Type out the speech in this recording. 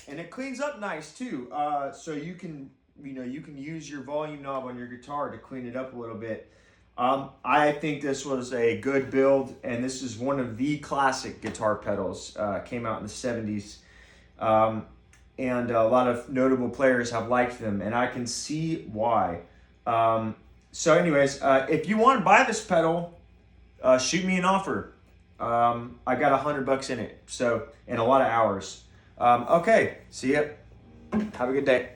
and it cleans up nice too. So you can use your volume knob on your guitar to clean it up a little bit. I think this was a good build, and this is one of the classic guitar pedals. Came out in the 70s, and a lot of notable players have liked them, and I can see why. So anyways, if you want to buy this pedal, shoot me an offer. I got $100 in it, so, and a lot of hours. Okay, see ya. Have a good day.